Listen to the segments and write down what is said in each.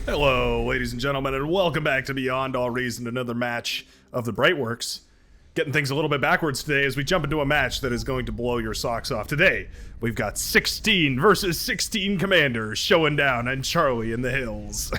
Hello, ladies and gentlemen, and welcome back to Beyond All Reason, another match of the Brightworks. Getting things a little bit backwards today as we jump into a match that is going to blow your socks off. Today, we've got 16 versus 16 commanders showing down on Charlie in the Hills.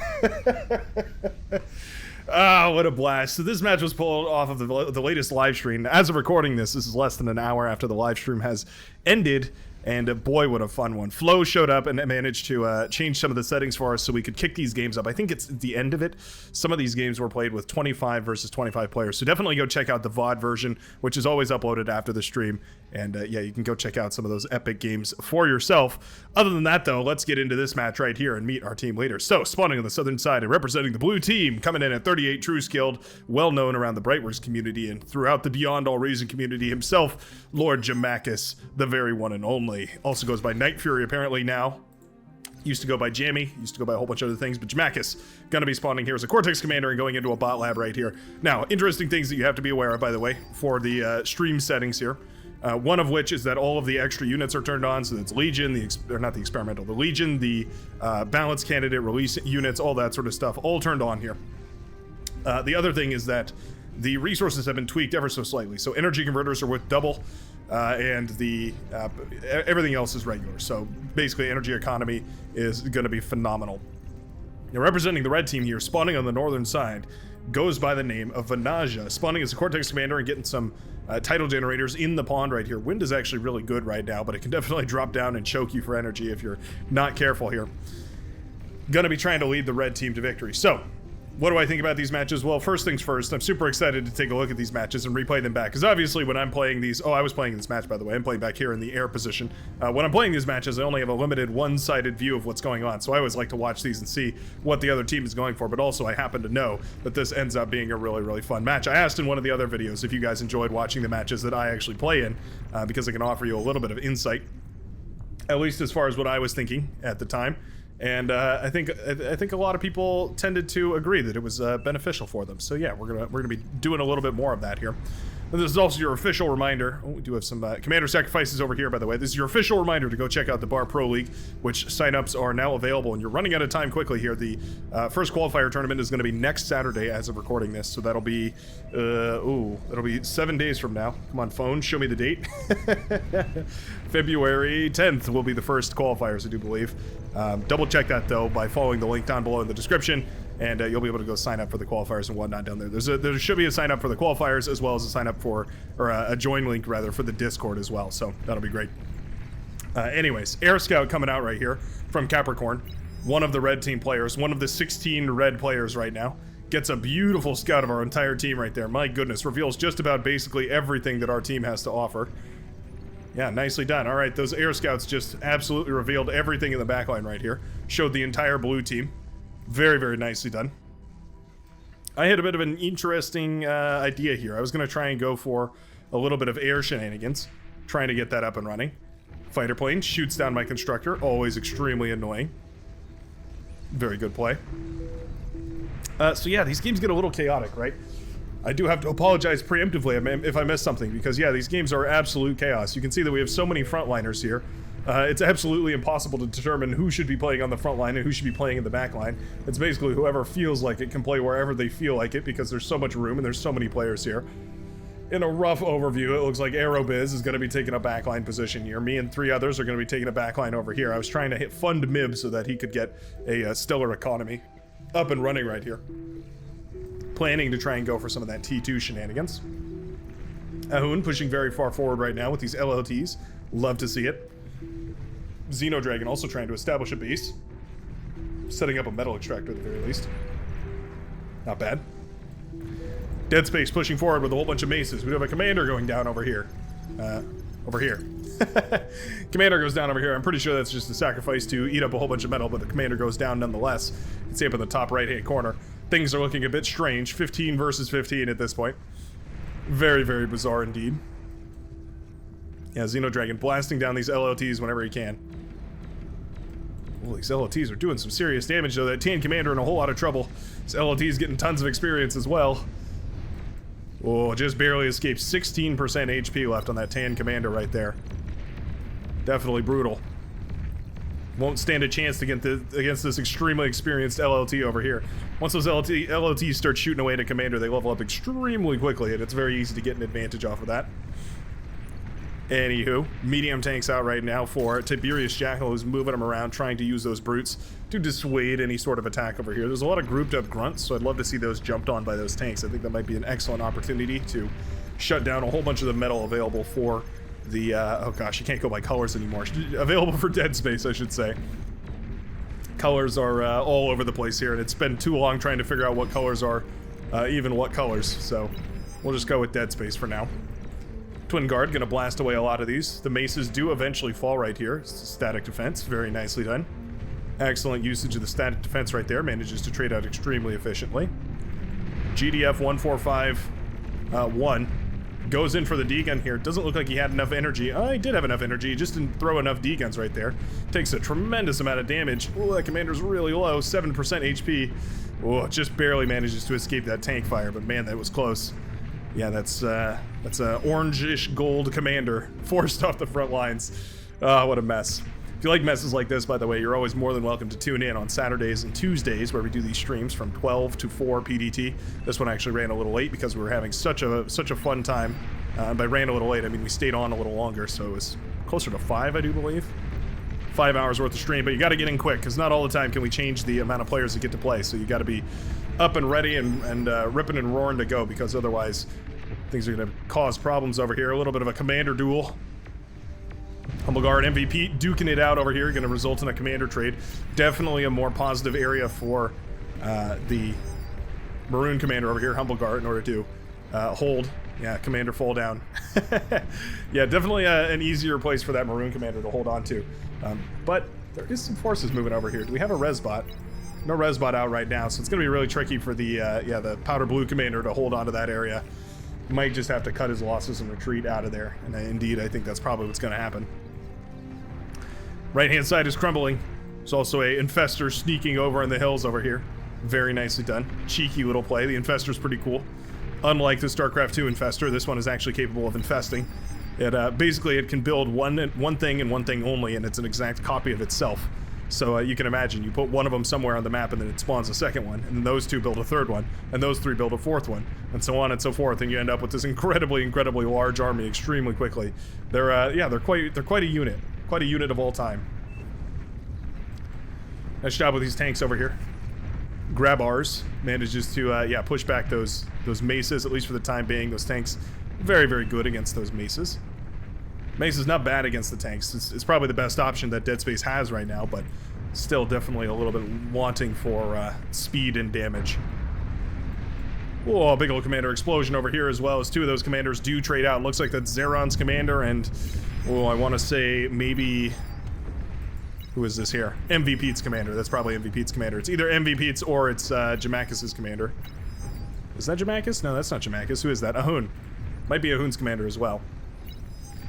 Ah, what a blast. So this match was pulled off of the latest live stream. As of recording this is less than an hour after the live stream has ended. And boy, what a fun one. Flo showed up and managed to change some of the settings for us so we could kick these games up. I think it's the end of it. Some of these games were played with 25 versus 25 players. So definitely go check out the VOD version, which is always uploaded after the stream. And yeah, you can go check out some of those epic games for yourself. Other than that, though, let's get into this match right here and meet our team leaders. So, spawning on the southern side and representing the blue team, coming in at 38, true skilled, well known around the Brightworks community and throughout the Beyond All Reason community himself, Lord Jamakis, the very one and only. Also goes by Night Fury apparently now. Used to go by Jammy, used to go by a whole bunch of other things, but Jamakis gonna be spawning here as a Cortex Commander and going into a bot lab right here. Now, interesting things that you have to be aware of, by the way, for the stream settings here. One of which is that all of the extra units are turned on, so that's Legion, the Legion, the balance candidate, release units, all that sort of stuff, all turned on here. The other thing is that the resources have been tweaked ever so slightly. So energy converters are worth double, and everything else is regular. So basically, energy economy is going to be phenomenal. Now, representing the red team here, spawning on the northern side, goes by the name of Vanaja, spawning as a Cortex Commander and getting some tidal generators in the pond right here. Wind is actually really good right now, but it can definitely drop down and choke you for energy if you're not careful here. Gonna be trying to lead the red team to victory. So, what do I think about these matches? Well, first things first, I'm super excited to take a look at these matches and replay them back. Because obviously when I'm playing these... Oh, I was playing this match, by the way. I'm playing back here in the air position. When I'm playing these matches, I only have a limited one-sided view of what's going on. So I always like to watch these and see what the other team is going for. But also, I happen to know that this ends up being a really, really fun match. I asked in one of the other videos if you guys enjoyed watching the matches that I actually play in. Because I can offer you a little bit of insight. At least as far as what I was thinking at the time. And I think a lot of people tended to agree that it was beneficial for them. So yeah, we're gonna be doing a little bit more of that here. And this is also your official reminder. Oh, we do have some commander sacrifices over here, by the way. This is your official reminder to go check out the Bar Pro League, which signups are now available. And you're running out of time quickly here. The first qualifier tournament is going to be next Saturday as of recording this. So that'll be, that'll be 7 days from now. Come on, phone, show me the date. February 10th will be the first qualifiers, I do believe. Double check that though by following the link down below in the description, and you'll be able to go sign up for the qualifiers and whatnot down there. There should be a sign up for the qualifiers as well as a sign up for, or a join link rather, for the Discord as well. So that'll be great. Anyways, Air Scout coming out right here from Capricorn, one of the red team players, one of the 16 red players right now. Gets a beautiful scout of our entire team right there. My goodness, reveals just about basically everything that our team has to offer. Yeah, nicely done. All right, those air scouts just absolutely revealed everything in the backline right here. Showed the entire blue team. Very, very nicely done. I had a bit of an interesting idea here. I was going to try and go for a little bit of air shenanigans, trying to get that up and running. Fighter plane shoots down my constructor, always extremely annoying. Very good play. So yeah, these games get a little chaotic, right? I do have to apologize preemptively if I missed something, because yeah, these games are absolute chaos. You can see that we have so many frontliners here. It's absolutely impossible to determine who should be playing on the front line and who should be playing in the back line. It's basically whoever feels like it can play wherever they feel like it, because there's so much room and there's so many players here. In a rough overview, it looks like Aerobiz is going to be taking a backline position here. Me and 3 others are going to be taking a backline over here. I was trying to fund Mib so that he could get a stellar economy up and running right here. Planning to try and go for some of that T2 shenanigans. Ahun pushing very far forward right now with these LLTs. Love to see it. Xenodragon also trying to establish a base. Setting up a metal extractor at the very least. Not bad. Dead Space pushing forward with a whole bunch of maces. We have a commander going down over here. Over here. Commander goes down over here. I'm pretty sure that's just a sacrifice to eat up a whole bunch of metal, but the commander goes down nonetheless. You can see up in the top right-hand corner. Things are looking a bit strange. 15 versus 15 at this point. Very, very bizarre indeed. Yeah, Xenodragon blasting down these LLTs whenever he can. Well, these LLTs are doing some serious damage, though. That Tan Commander in a whole lot of trouble. This LLT's getting tons of experience as well. Oh, just barely escaped. 16% HP left on that Tan Commander right there. Definitely brutal. Won't stand a chance against this extremely experienced LLT over here. Once those LLTs start shooting away at a commander, they level up extremely quickly, and it's very easy to get an advantage off of that. Anywho, medium tanks out right now for Tiberius Jackal, who's moving them around, trying to use those brutes to dissuade any sort of attack over here. There's a lot of grouped up grunts, so I'd love to see those jumped on by those tanks. I think that might be an excellent opportunity to shut down a whole bunch of the metal available for the, oh gosh, you can't go by colors anymore. Available for Dead Space, I should say. Colors are all over the place here, and it's been too long trying to figure out what colors are, even what colors, so we'll just go with Dead Space for now. Twin Guard gonna blast away a lot of these. The maces do eventually fall right here. It's static defense, very nicely done. Excellent usage of the static defense right there, manages to trade out extremely efficiently. GDF 145-1 goes in for the D-gun here. Doesn't look like he had enough energy. He did have enough energy, he just didn't throw enough D-guns right there. Takes a tremendous amount of damage. Oh, that commander's really low, 7% HP. Oh, just barely manages to escape that tank fire, but man, that was close. Yeah, that's a orange-ish gold commander forced off the front lines. What a mess. If you like messes like this, by the way, you're always more than welcome to tune in on Saturdays and Tuesdays, where we do these streams from 12 to 4 PDT. This one actually ran a little late because we were having such a fun time. By ran a little late, I mean we stayed on a little longer, so it was closer to 5, I do believe. 5 hours worth of stream, but you got to get in quick, because not all the time can we change the amount of players that get to play, so you got to be up and ready and ripping and roaring to go, because otherwise things are going to cause problems over here. A little bit of a commander duel. Humble Guard MVP duking it out over here, going to result in a commander trade. Definitely a more positive area for the Maroon commander over here, Humble Guard, in order to hold. Yeah, commander fall down. Yeah, definitely an easier place for that Maroon commander to hold on to. But there is some forces moving over here. Do we have a resbot? No resbot out right now, so it's going to be really tricky for the the powder blue commander to hold on to that area. Might just have to cut his losses and retreat out of there. And indeed, I think that's probably what's going to happen. Right-hand side is crumbling. There's also a infestor sneaking over in the hills over here. Very nicely done. Cheeky little play. The infestor's pretty cool. Unlike the StarCraft 2 infestor, this one is actually capable of infesting. It basically it can build one thing and one thing only, and it's an exact copy of itself. So you can imagine, you put one of them somewhere on the map and then it spawns a second one, and then those two build a third one, and those three build a fourth one, and so on and so forth, and you end up with this incredibly large army extremely quickly. They're quite a unit. Quite a unit of all time. Nice job with these tanks over here. Grab ours manages to push back those maces, at least for the time being. Those tanks very good against those maces. Mace's not bad against the tanks. It's probably the best option that Dead Space has right now, but still definitely a little bit wanting for speed and damage. Oh, big old commander explosion over here, as well as two of those commanders do trade out. Looks like that's Zeron's commander and, oh, I want to say maybe, who is this here? MVP's commander. That's probably MVP's commander. It's either MVP's or it's Jamakis' commander. Is that Jamakis? No, that's not Jamakis. Who is that? Ahun. Might be Ahun's commander as well.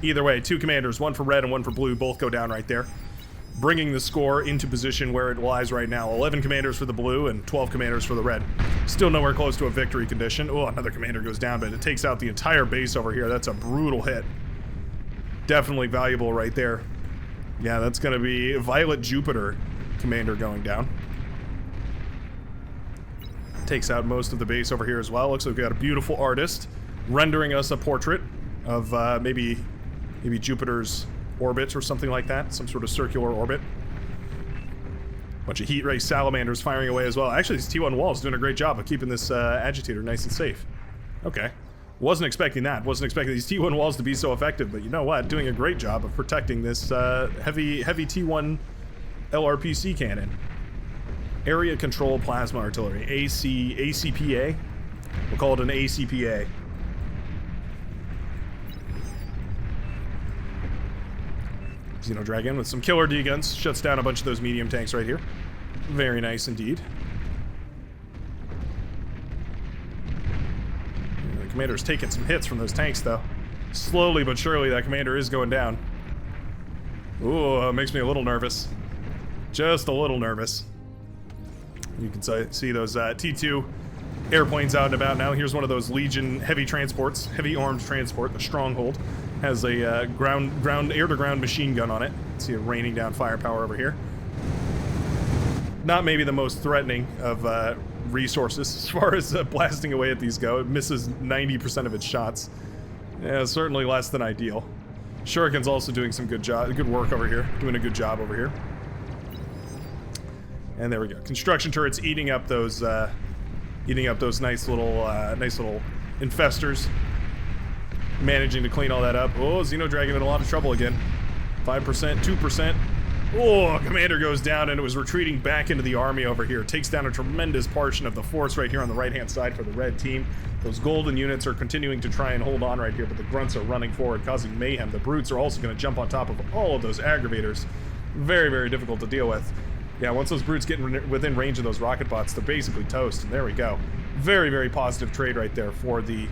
Either way, two commanders, one for red and one for blue, both go down right there, bringing the score into position where it lies right now. 11 commanders for the blue and 12 commanders for the red. Still nowhere close to a victory condition. Oh, another commander goes down, but it takes out the entire base over here. That's a brutal hit. Definitely valuable right there. Yeah, that's going to be Violet Jupiter commander going down. Takes out most of the base over here as well. Looks like we got a beautiful artist rendering us a portrait of maybe Jupiter's orbit or something like that. Some sort of circular orbit. Bunch of heat ray salamanders firing away as well. Actually, this T1 wall is doing a great job of keeping this agitator nice and safe. Okay. Wasn't expecting that. Wasn't expecting these T1 walls to be so effective, but you know what? Doing a great job of protecting this heavy T1 LRPC cannon. Area Control Plasma Artillery. ACPA? We'll call it an ACPA. Xenodragon with some killer D-guns. Shuts down a bunch of those medium tanks right here. Very nice indeed. The commander's taking some hits from those tanks, though. Slowly but surely, that commander is going down. Ooh, it makes me a little nervous. Just a little nervous. You can see those T2 airplanes out and about now. Here's one of those Legion heavy transports, heavy armed transport, the Stronghold. Has a air-to-ground machine gun on it. See it raining down firepower over here. Not maybe the most threatening of resources as far as blasting away at these go. It misses 90% of its shots. Yeah, certainly less than ideal. Shuriken's also doing some good work over here. Doing a good job over here. And there we go. Construction turrets eating up those nice little infestors. Managing to clean all that up. Oh, Xenodragon in a lot of trouble again. 5%, 2%. Oh, Commander goes down and it was retreating back into the army over here. Takes down a tremendous portion of the force right here on the right-hand side for the red team. Those golden units are continuing to try and hold on right here, but the grunts are running forward, causing mayhem. The brutes are also going to jump on top of all of those aggravators. Very, very difficult to deal with. Yeah, once those brutes get within range of those rocket bots, they're basically toast, and there we go. Very, very positive trade right there for the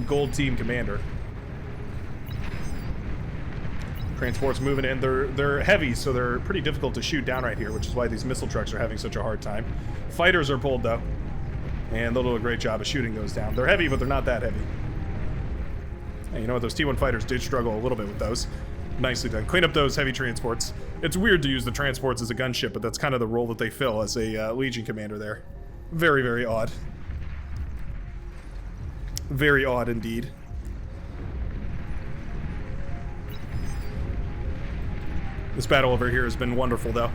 gold team commander. Transports moving in. They're heavy, so they're pretty difficult to shoot down right here, which is why these missile trucks are having such a hard time. Fighters are pulled, though, and they'll do a great job of shooting those down. They're heavy, but they're not that heavy. And you know what? Those T1 fighters did struggle a little bit with those. Nicely done. Clean up those heavy transports. It's weird to use the transports as a gunship, but that's kind of the role that they fill as a Legion commander there. Very, very odd. Very odd indeed. This battle over here has been wonderful, though.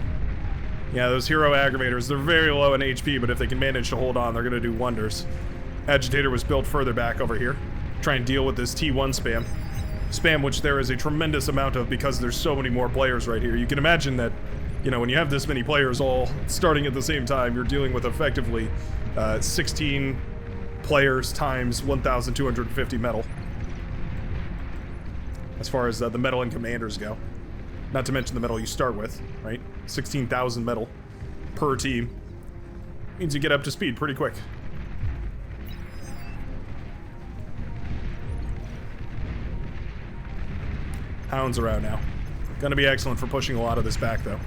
Yeah, those hero aggravators, they're very low in HP, but if they can manage to hold on, they're going to do wonders. Agitator was built further back over here. Try and deal with this T1 spam. Spam, which there is a tremendous amount of because there's so many more players right here. You can imagine that, you know, when you have this many players all starting at the same time, you're dealing with effectively 16 players times 1,250 metal. As far as the metal and commanders go. Not to mention the metal you start with, right? 16,000 metal per team. Means you get up to speed pretty quick. Hounds around now. Gonna be excellent for pushing a lot of this back, though.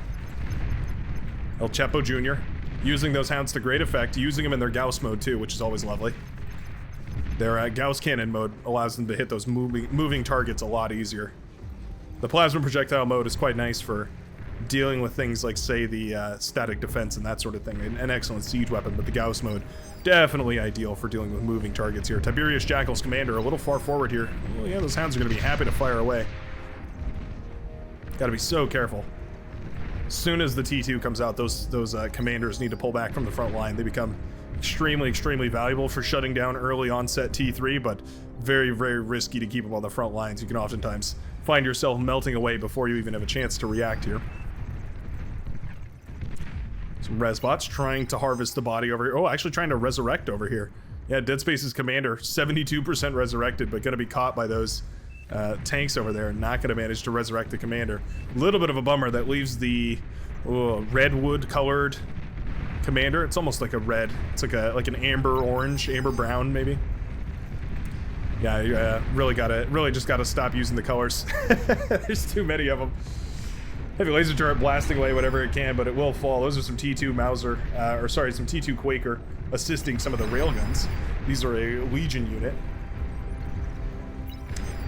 El Chepo Jr. using those hounds to great effect, using them in their Gauss mode, too, which is always lovely. Their Gauss cannon mode allows them to hit those moving targets a lot easier. The plasma projectile mode is quite nice for dealing with things like, say, the static defense and that sort of thing. An excellent siege weapon, but the Gauss mode, definitely ideal for dealing with moving targets here. Tiberius Jackal's commander, a little far forward here. Well, yeah, those hounds are going to be happy to fire away. Gotta be so careful. As soon as the T2 comes out, those commanders need to pull back from the front line. They become extremely, extremely valuable for shutting down early onset T3, but very, very risky to keep them on the front lines. You can oftentimes find yourself melting away before you even have a chance to react here. Some Resbots trying to harvest the body over here. Oh, actually trying to resurrect over here. Yeah, Dead Space's commander, 72% resurrected, but gonna be caught by those tanks over there. Not gonna manage to resurrect the commander. A little bit of a bummer. That leaves the redwood colored commander. It's almost like a red. It's like an amber orange, amber brown maybe. Yeah, you really just gotta stop using the colors. There's too many of them. Heavy laser turret blasting away whatever it can, but it will fall. Those are some T2 Mauser, some T2 Quaker assisting some of the railguns. These are a Legion unit.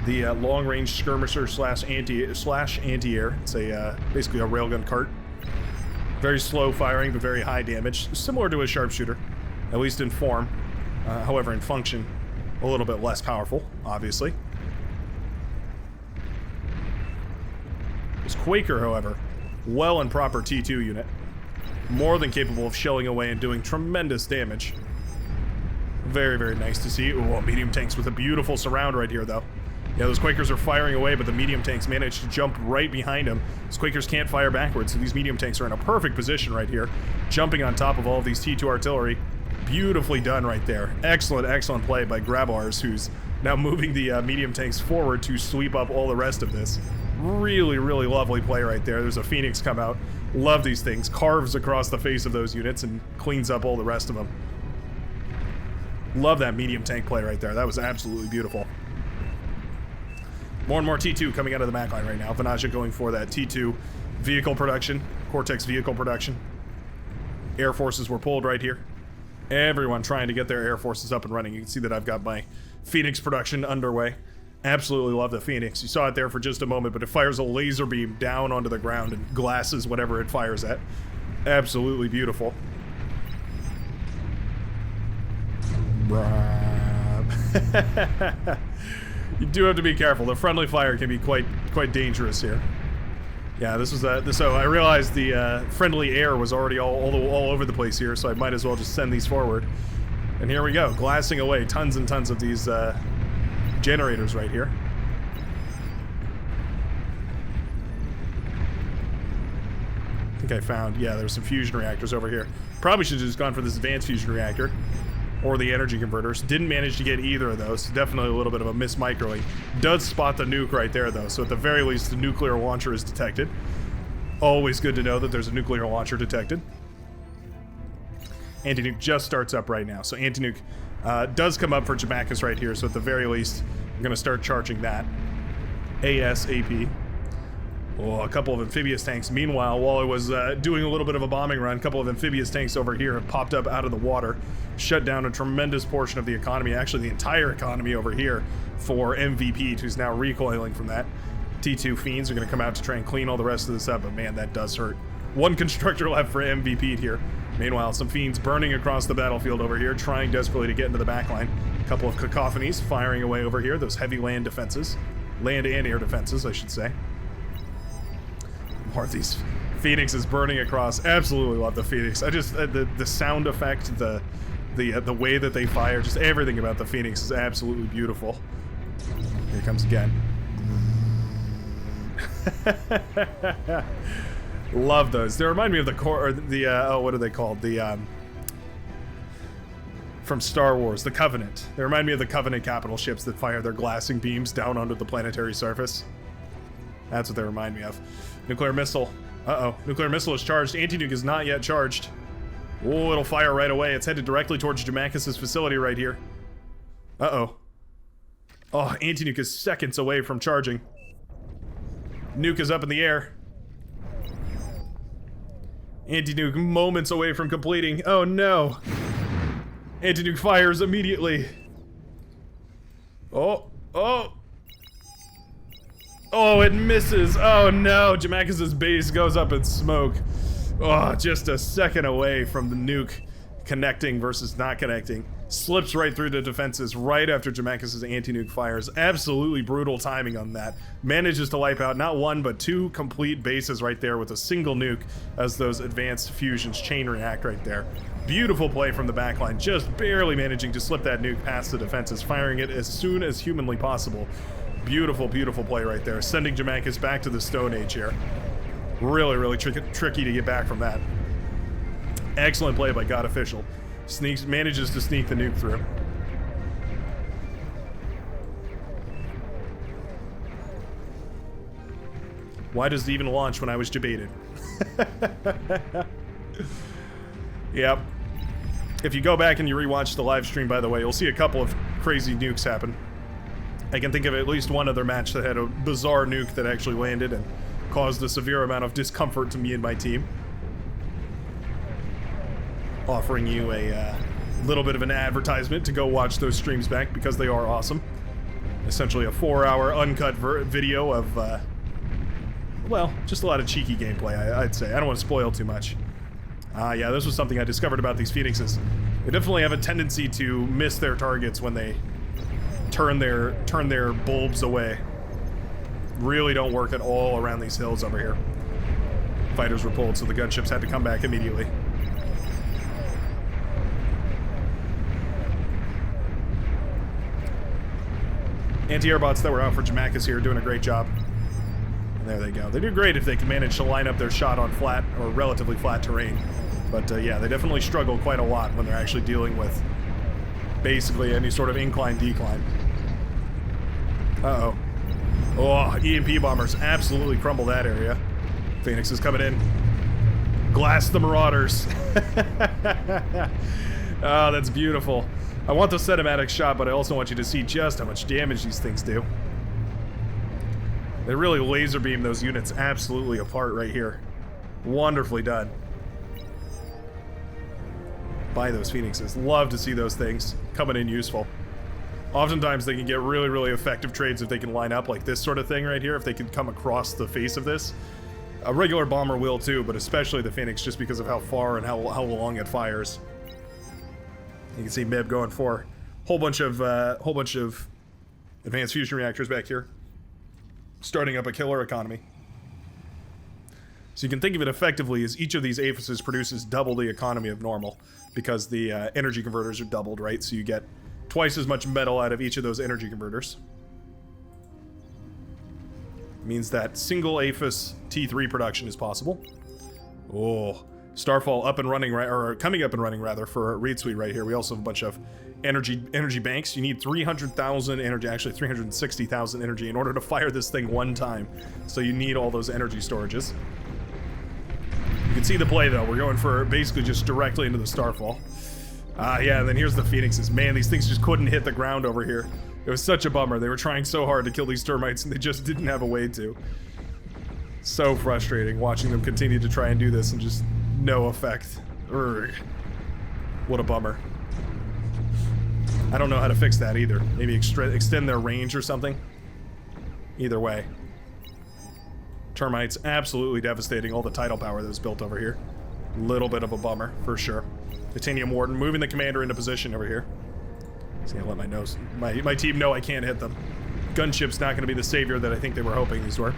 The long-range skirmisher slash anti-air. It's basically a railgun cart. Very slow firing, but very high damage. Similar to a sharpshooter, at least in form. However, in function, a little bit less powerful, obviously. This Quaker, however, well and proper T2 unit. More than capable of shelling away and doing tremendous damage. Very, very nice to see. Ooh, medium tanks with a beautiful surround right here, though. Yeah, those Quakers are firing away, but the medium tanks manage to jump right behind them. Those Quakers can't fire backwards, so these medium tanks are in a perfect position right here, jumping on top of all of these T2 artillery. Beautifully done right there. Excellent, excellent play by Grabars, who's now moving the medium tanks forward to sweep up all the rest of this. Really, really lovely play right there. There's a Phoenix come out. Love these things. Carves across the face of those units and cleans up all the rest of them. Love that medium tank play right there. That was absolutely beautiful. More and more T2 coming out of the back line right now. Vanaja going for that T2 vehicle production, Cortex vehicle production. Air forces were pulled right here. Everyone trying to get their air forces up and running. You can see that I've got my Phoenix production underway. Absolutely love the Phoenix. You saw it there for just a moment, but it fires a laser beam down onto the ground and glasses whatever it fires at. Absolutely beautiful. You do have to be careful. The friendly fire can be quite dangerous here. Yeah, this was so I realized the friendly air was already all over the place here, so I might as well just send these forward. And here we go, glassing away tons and tons of these generators right here. I think I found, yeah, there's some fusion reactors over here. Probably should have just gone for this advanced fusion reactor. Or the energy converters. Didn't manage to get either of those. Definitely a little bit of a mismicroing. Does spot the nuke right there, though, so at the very least, the nuclear launcher is detected. Always good to know that there's a nuclear launcher detected. Anti-nuke just starts up right now, so anti-nuke does come up for Jamaica's right here, so at the very least, I'm going to start charging that. ASAP. Oh, a couple of amphibious tanks. Meanwhile, while I was doing a little bit of a bombing run, a couple of amphibious tanks over here have popped up out of the water, shut down a tremendous portion of the economy, actually the entire economy over here for MVP, who's now recoiling from that. T2 Fiends are going to come out to try and clean all the rest of this up, but man, that does hurt. One constructor left for MVP here. Meanwhile, some Fiends burning across the battlefield over here, trying desperately to get into the backline. A couple of cacophonies firing away over here, those heavy land defenses. Land and air defenses, I should say. More of these Phoenixes burning across. Absolutely love the Phoenix. I just the sound effect, the way that they fire, just everything about the Phoenix is absolutely beautiful. Here it comes again. Love those. They remind me of the core, or the oh, what are they called? The from Star Wars, the Covenant. They remind me of the Covenant capital ships that fire their glassing beams down onto the planetary surface. That's what they remind me of. Nuclear missile. Uh-oh. Nuclear missile is charged. Anti-nuke is not yet charged. Oh, it'll fire right away. It's headed directly towards Jamaica's facility right here. Uh-oh. Oh, anti-nuke is seconds away from charging. Nuke is up in the air. Anti-nuke moments away from completing. Oh no. Anti-nuke fires immediately. Oh. Oh. Oh, it misses. Oh no, Jamaica's base goes up in smoke. Oh, just a second away from the nuke connecting versus not connecting. Slips right through the defenses right after Jamaica's anti-nuke fires. Absolutely brutal timing on that. Manages to wipe out not one, but two complete bases right there with a single nuke as those advanced fusions chain react right there. Beautiful play from the backline, just barely managing to slip that nuke past the defenses, firing it as soon as humanly possible. Beautiful, beautiful play right there. Sending Jamaica's back to the Stone Age here. Really, really tricky to get back from that. Excellent play by God Official. Manages to sneak the nuke through. Why does it even launch when I was debated? Yep. If you go back and you rewatch the live stream, by the way, you'll see a couple of crazy nukes happen. I can think of at least one other match that had a bizarre nuke that actually landed and caused a severe amount of discomfort to me and my team. Offering you a little bit of an advertisement to go watch those streams back because they are awesome. Essentially a 4-hour uncut video of, well, just a lot of cheeky gameplay, I'd say. I don't want to spoil too much. Yeah, this was something I discovered about these Phoenixes. They definitely have a tendency to miss their targets when they turn their bulbs away. Really don't work at all around these hills over here. Fighters were pulled, so the gunships had to come back immediately. Anti-air bots that were out for Jamaica's here doing a great job. And there they go. They do great if they can manage to line up their shot on flat or relatively flat terrain. But yeah, they definitely struggle quite a lot when they're actually dealing with basically any sort of incline-decline. Uh-oh. Oh, EMP bombers absolutely crumble that area. Phoenix is coming in. Glass the Marauders. Oh, that's beautiful. I want the cinematic shot, but I also want you to see just how much damage these things do. They really laser beam those units absolutely apart right here. Wonderfully done. By those Phoenixes. Love to see those things coming in useful. Oftentimes they can get really, really effective trades if they can line up like this sort of thing right here. If they can come across the face of this A regular bomber will too, but especially the Phoenix, just because of how far and how long it fires. You can see Mib going for a whole bunch of advanced fusion reactors back here, starting up a killer economy. So you can think of it effectively as each of these aphises produces double the economy of normal, because the energy converters are doubled, right? So you get twice as much metal out of each of those energy converters. Means that single aphis T3 production is possible. Oh, Starfall up and running, right, or coming up and running rather, for Reed Suite right here. We also have a bunch of energy banks. You need 300,000 energy, actually 360,000 energy in order to fire this thing one time. So you need all those energy storages. You can see the play though. We're going for basically just directly into the Starfall. Yeah, and then here's the Phoenixes. Man, these things just couldn't hit the ground over here. It was such a bummer. They were trying so hard to kill these termites and they just didn't have a way to. So frustrating watching them continue to try and do this and just no effect. Urgh. What a bummer. I don't know how to fix that either. Maybe extend their range or something. Either way. Termites absolutely devastating all the tidal power that was built over here. Little bit of a bummer, for sure. Titanium Warden moving the commander into position over here. Just gonna let my team know I can't hit them. Gunship's not gonna be the savior that I think they were hoping these were.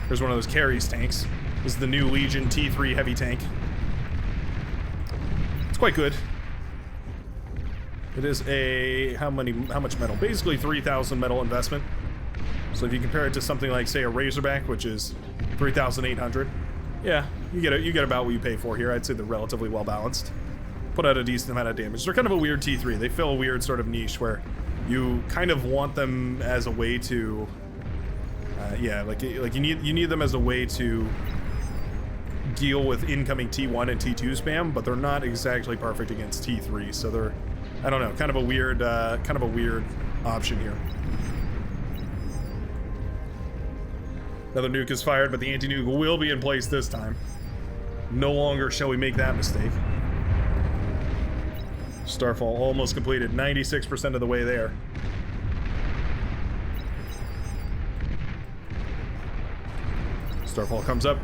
There's one of those carries tanks. This is the new Legion T3 heavy tank. It's quite good. It is a how much metal? Basically 3,000 metal investment. So if you compare it to something like, say, a Razorback, which is 3,800, yeah, you get about what you pay for here. I'd say they're relatively well balanced. Put out a decent amount of damage. They're kind of a weird T3. They fill a weird sort of niche where you kind of want them as a way to, yeah, like you need them as a way to deal with incoming T1 and T2 spam, but they're not exactly perfect against T3. So they're, I don't know, kind of a weird option here. Another nuke is fired, but the anti-nuke will be in place this time. No longer shall we make that mistake. Starfall almost completed, 96% of the way there. Starfall comes up.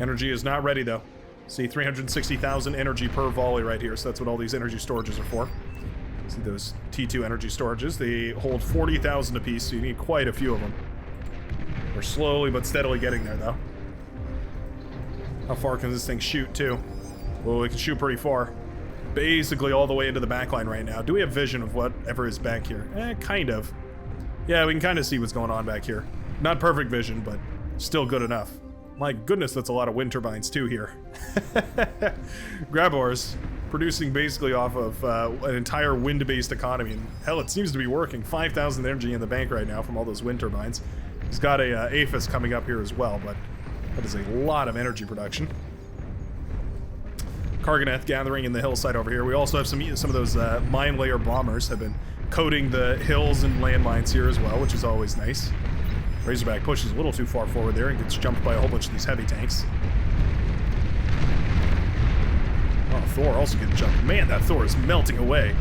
Energy is not ready though. See, 360,000 energy per volley right here, so that's what all these energy storages are for. See those T2 energy storages, they hold 40,000 apiece, so you need quite a few of them. We're slowly but steadily getting there though. How far can this thing shoot too? Well, it can shoot pretty far. Basically all the way into the backline right now. Do we have vision of whatever is back here? Kind of. Yeah, we can kind of see what's going on back here. Not perfect vision, but still good enough. My goodness, that's a lot of wind turbines too here. Grabors, producing basically off of an entire wind-based economy. And hell, it seems to be working. 5,000 energy in the bank right now from all those wind turbines. He's got a Aphis coming up here as well, but that is a lot of energy production. Karganeth gathering in the hillside over here. We also have some of those mine layer bombers have been coating the hills and landmines here as well, which is always nice. Razorback pushes a little too far forward there and gets jumped by a whole bunch of these heavy tanks. Oh, Thor also getting jumped. Man, that Thor is melting away.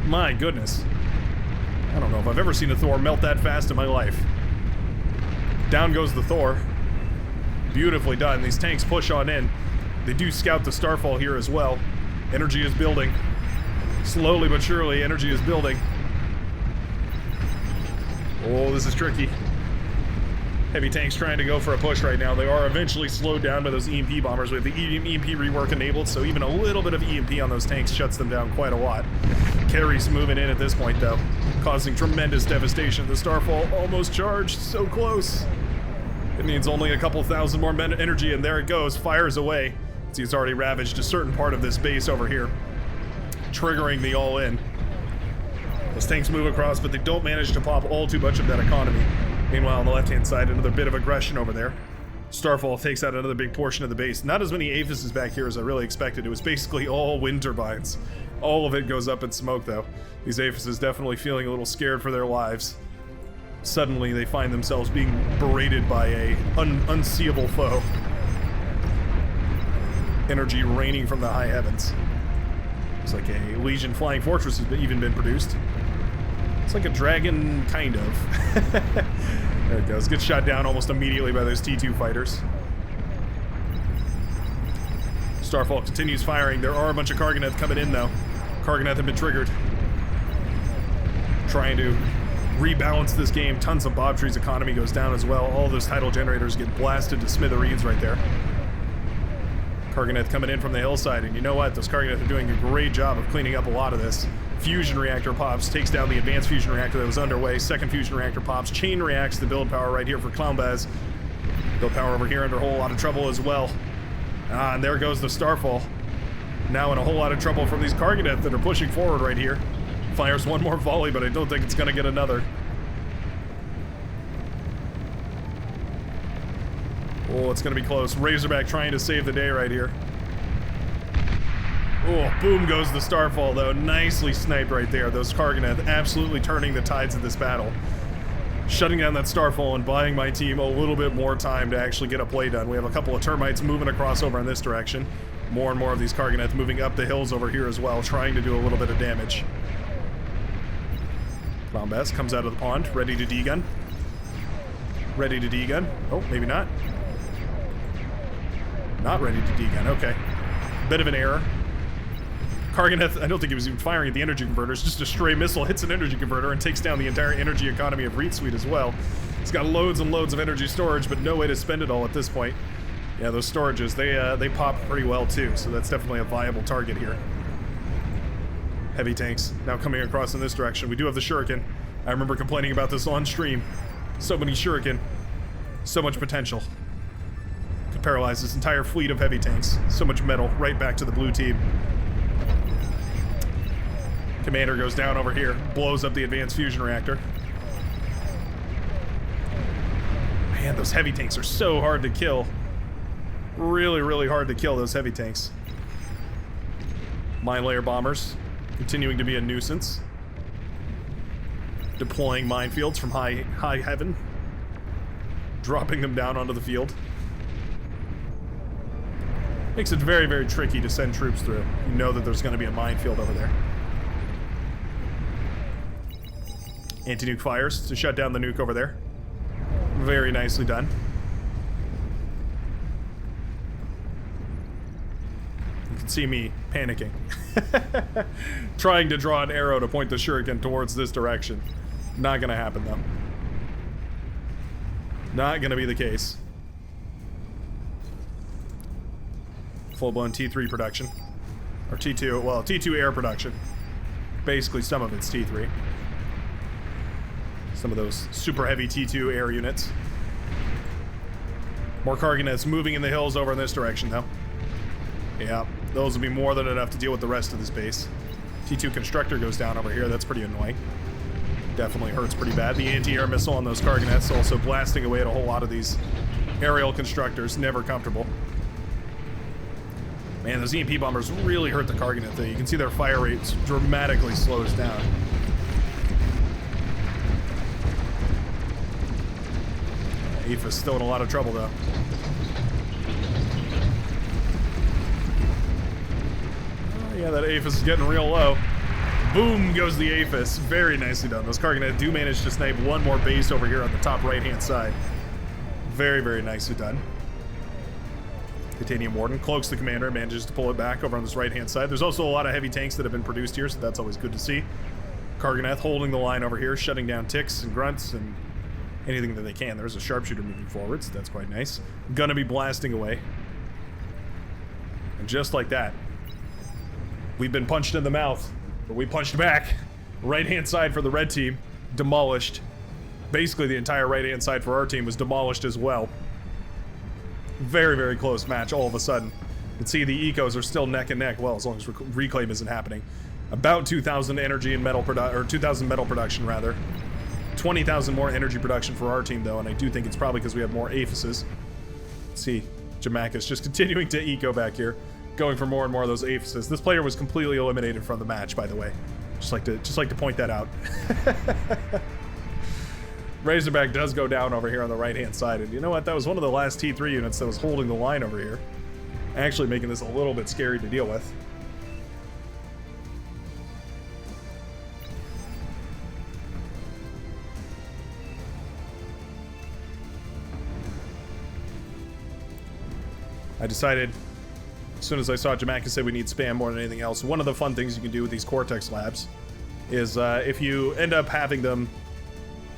My goodness. I don't know if I've ever seen a Thor melt that fast in my life. Down goes the Thor. Beautifully done. These tanks push on in. They do scout the Starfall here as well. Energy is building. Slowly but surely, energy is building. Oh, this is tricky. Heavy tanks trying to go for a push right now. They are eventually slowed down by those EMP bombers. We have the EMP rework enabled, so even a little bit of EMP on those tanks shuts them down quite a lot. Carries moving in at this point, though, causing tremendous devastation. The Starfall almost charged, so close. It needs only a couple thousand more energy, and there it goes, fires away. See, it's already ravaged a certain part of this base over here, triggering the all-in. Those tanks move across, but they don't manage to pop all too much of that economy. Meanwhile, on the left-hand side, another bit of aggression over there. Starfall takes out another big portion of the base. Not as many Aphises back here as I really expected. It was basically all wind turbines. All of it goes up in smoke, though. These Aphises definitely feeling a little scared for their lives. Suddenly, they find themselves being berated by a unseeable foe. Energy raining from the high heavens. Looks like a Legion Flying Fortress has even been produced. It's like a dragon, kind of. There it goes. Gets shot down almost immediately by those T2 fighters. Starfall continues firing. There are a bunch of Karganeth coming in, though. Karganeth have been triggered. Trying to rebalance this game. Tons of Bob Tree's economy goes down as well. All those tidal generators get blasted to smithereens right there. Karganeth coming in from the hillside, and you know what? Those Karganeth are doing a great job of cleaning up a lot of this. Fusion reactor pops, takes down the advanced fusion reactor that was underway. Second fusion reactor pops, chain reacts the build power right here for Clownbaz. Build power over here under a whole lot of trouble as well. And there goes the Starfall. Now in a whole lot of trouble from these Karganeth that are pushing forward right here. Fires one more volley, but I don't think it's gonna get another. Oh, it's gonna be close. Razorback trying to save the day right here. Oh, boom goes the Starfall, though. Nicely sniped right there. Those Karganeth absolutely turning the tides of this battle. Shutting down that Starfall and buying my team a little bit more time to actually get a play done. We have a couple of termites moving across over in this direction. More and more of these Karganeth moving up the hills over here as well, trying to do a little bit of damage. Clownbaz comes out of the pond, ready to D-gun. Ready to D-gun. Oh, maybe not. Not ready to D-gun, okay. Bit of an error. Karganeth, I don't think he was even firing at the energy converters, just a stray missile hits an energy converter and takes down the entire energy economy of Reed Suite as well. It's got loads and loads of energy storage, but no way to spend it all at this point. Yeah, those storages, they pop pretty well too, so that's definitely a viable target here. Heavy tanks now coming across in this direction. We do have the Shuriken. I remember complaining about this on stream. So many Shuriken. So much potential. Could paralyze this entire fleet of heavy tanks. So much metal right back to the blue team. Commander goes down over here. Blows up the advanced fusion reactor. Man, those heavy tanks are so hard to kill. Really, really hard to kill, those heavy tanks. Mine layer bombers. Continuing to be a nuisance. Deploying minefields from high heaven. Dropping them down onto the field. Makes it very, very tricky to send troops through. You know that there's going to be a minefield over there. Anti-nuke fires to shut down the nuke over there. Very nicely done. You can see me panicking. Trying to draw an arrow to point the shuriken towards this direction. Not gonna happen though. Not gonna be the case. Full-blown T3 production. Or T2, well, T2 air production. Basically some of it's T3. Some of those super heavy T2 air units. More Karganeths moving in the hills over in this direction though. Yeah, those will be more than enough to deal with the rest of this base. T2 constructor goes down over here, that's pretty annoying. Definitely hurts pretty bad. The anti-air missile on those Karganeths also blasting away at a whole lot of these aerial constructors, never comfortable. Man, those EMP bombers really hurt the Karganeth though. You can see their fire rate dramatically slows down. Aphis still in a lot of trouble though. Oh, yeah, that Aphis is getting real low. Boom goes the Aphis. Very nicely done. Those Karganeth do manage to snipe one more base over here on the top right-hand side. Very, very nicely done. Titanium Warden cloaks the commander and manages to pull it back over on this right-hand side. There's also a lot of heavy tanks that have been produced here, so that's always good to see. Karganeth holding the line over here, shutting down ticks and grunts and anything that they can. There's a sharpshooter moving forwards. That's quite nice. Gonna be blasting away. And just like that, we've been punched in the mouth. But we punched back. Right-hand side for the red team, demolished. Basically the entire right-hand side for our team was demolished as well. Very, very close match all of a sudden. You can see the ecos are still neck and neck. Well, as long as reclaim isn't happening. About 2,000 energy and metal or 2,000 metal production rather. 20,000 more energy production for our team though, and I do think it's probably because we have more Aphises. Let's see, Jamakis just continuing to eco back here, going for more and more of those Aphises. This player was completely eliminated from the match, by the way. Just like to point that out. Razorback does go down over here on the right-hand side, and you know what? That was one of the last T3 units that was holding the line over here. Actually making this a little bit scary to deal with. I decided, as soon as I saw Jamaica say we need spam more than anything else, one of the fun things you can do with these Cortex labs is if you end up having them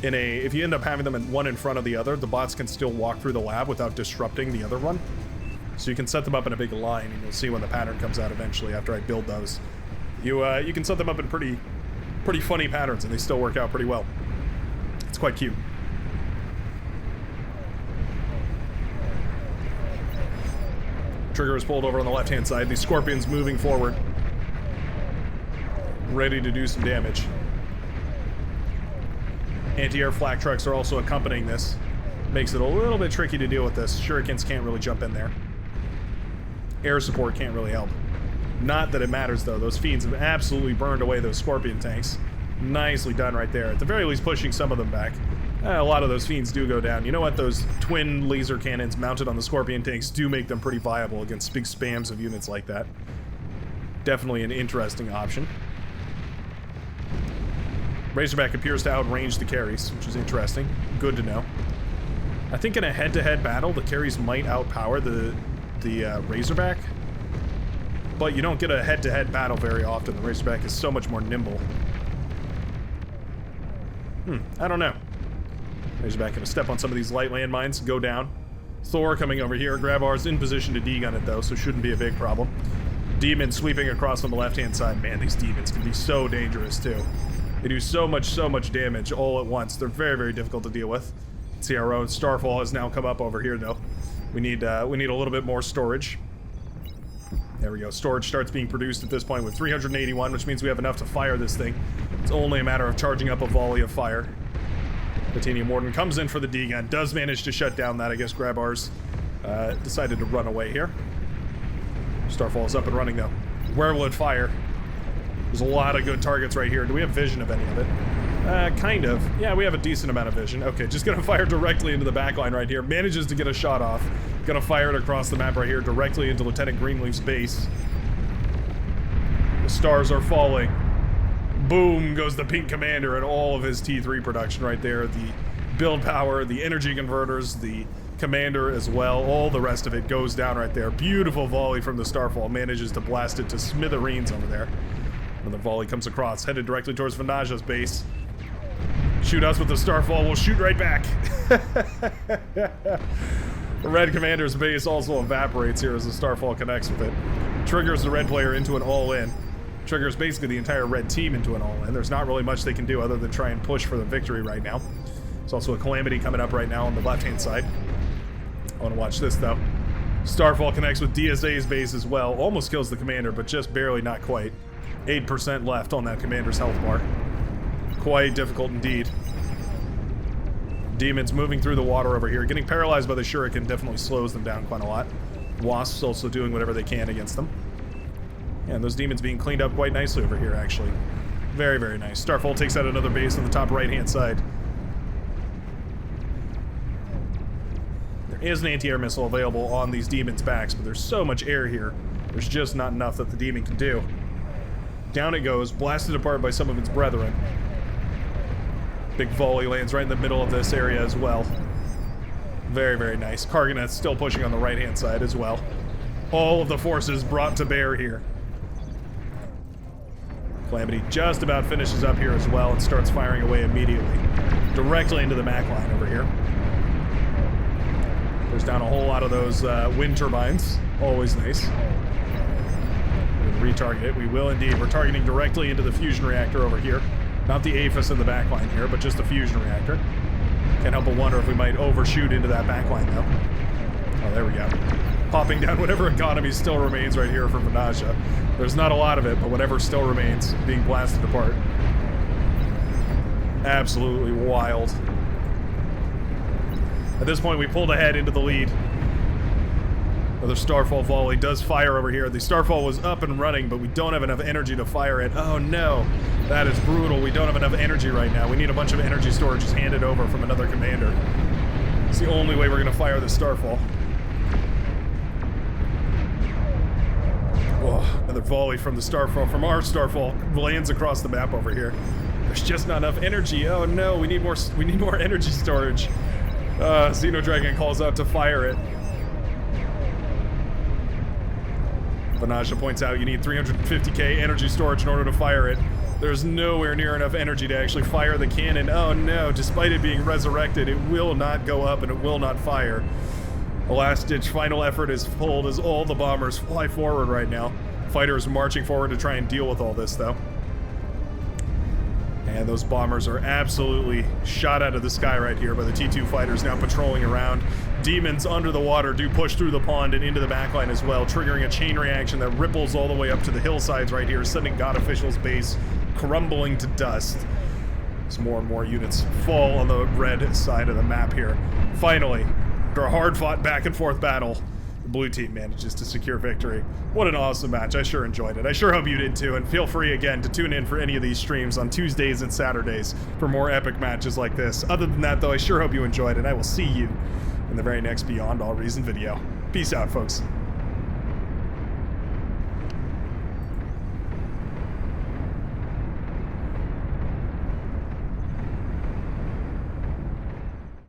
one in front of the other, the bots can still walk through the lab without disrupting the other one. So you can set them up in a big line, and you'll see when the pattern comes out eventually after I build those. You can set them up in pretty funny patterns, and they still work out pretty well. It's quite cute. Trigger is pulled over on the left-hand side. These Scorpions moving forward, ready to do some damage. Anti-air flak trucks are also accompanying this. Makes it a little bit tricky to deal with this. Shurikens can't really jump in there. Air support can't really help. Not that it matters, though. Those fiends have absolutely burned away those Scorpion tanks. Nicely done right there. At the very least, pushing some of them back. A lot of those fiends do go down. You know what? Those twin laser cannons mounted on the Scorpion tanks do make them pretty viable against big spams of units like that. Definitely an interesting option. Razorback appears to outrange the carries, which is interesting. Good to know. I think in a head-to-head battle, the carries might outpower the Razorback, but you don't get a head-to-head battle very often. The Razorback is so much more nimble. I don't know. Razorback gonna step on some of these light landmines, go down. Thor coming over here. Grabar's in position to D-gun it, though, so shouldn't be a big problem. Demon sweeping across on the left-hand side. Man, these demons can be so dangerous, too. They do so much damage all at once. They're very, very difficult to deal with. See, our own Starfall has now come up over here, though. We need a little bit more storage. There we go. Storage starts being produced at this point with 381, which means we have enough to fire this thing. It's only a matter of charging up a volley of fire. Titanium Warden comes in for the D-gun, does manage to shut down that. I guess Grabar's decided to run away here. Starfall is up and running, though. Where will it fire? There's a lot of good targets right here. Do we have vision of any of it? Kind of. Yeah, we have a decent amount of vision. Okay, just gonna fire directly into the backline right here. Manages to get a shot off. Gonna fire it across the map right here, directly into Lieutenant Greenleaf's base. The stars are falling. Boom goes the Pink Commander and all of his T3 production right there. The build power, the energy converters, the Commander as well. All the rest of it goes down right there. Beautiful volley from the Starfall. Manages to blast it to smithereens over there. Another volley comes across, headed directly towards Vanaja's base. Shoot us with the Starfall, we'll shoot right back. The Red Commander's base also evaporates here as the Starfall connects with it. Triggers the Red player into an all-in. Triggers basically the entire Red team into an all-in. There's not really much they can do other than try and push for the victory right now. There's also a Calamity coming up right now on the left-hand side. I want to watch this, though. Starfall connects with DSA's base as well. Almost kills the Commander, but just barely, not quite. 8% left on that Commander's health bar. Quite difficult indeed. Demons moving through the water over here. Getting paralyzed by the Shuriken definitely slows them down quite a lot. Wasps also doing whatever they can against them. And those demons being cleaned up quite nicely over here, actually. Very, very nice. Starfall takes out another base on the top right-hand side. There is an anti-air missile available on these demons' backs, but there's so much air here. There's just not enough that the demon can do. Down it goes, blasted apart by some of its brethren. Big volley lands right in the middle of this area as well. Very, very nice. Karganeth's still pushing on the right-hand side as well. All of the forces brought to bear here. Calamity just about finishes up here as well and starts firing away immediately. Directly into the Mac line over here. Goes down a whole lot of those wind turbines. Always nice. Retarget it. We will indeed. We're targeting directly into the fusion reactor over here. Not the APHIS in the backline here, but just the fusion reactor. Can't help but wonder if we might overshoot into that backline, though. Oh, there we go. Popping down whatever economy still remains right here for Vanaja. There's not a lot of it, but whatever still remains being blasted apart. Absolutely wild. At this point, we pulled ahead into the lead. Another Starfall volley does fire over here. The Starfall was up and running, but we don't have enough energy to fire it. Oh no, that is brutal. We don't have enough energy right now. We need a bunch of energy storage just handed over from another commander. It's the only way we're going to fire this Starfall. Oh, another volley from the Starfall, from our Starfall, lands across the map over here. There's just not enough energy. Oh no, we need more energy storage. Xenodragon calls out to fire it. Vanasha points out you need 350k energy storage in order to fire it. There's nowhere near enough energy to actually fire the cannon. Oh no, despite it being resurrected, it will not go up and it will not fire. A last-ditch final effort is pulled as all the bombers fly forward right now. Fighters marching forward to try and deal with all this, though. And those bombers are absolutely shot out of the sky right here by the T2 fighters now patrolling around. Demons under the water do push through the pond and into the backline as well, triggering a chain reaction that ripples all the way up to the hillsides right here, sending God Official's base crumbling to dust. As more and more units fall on the red side of the map here. Finally, after a hard-fought back-and-forth battle, the blue team manages to secure victory. What an awesome match. I sure enjoyed it. I sure hope you did too, and feel free again to tune in for any of these streams on Tuesdays and Saturdays for more epic matches like this. Other than that, though, I sure hope you enjoyed, and I will see you in the very next Beyond All Reason video. Peace out, folks.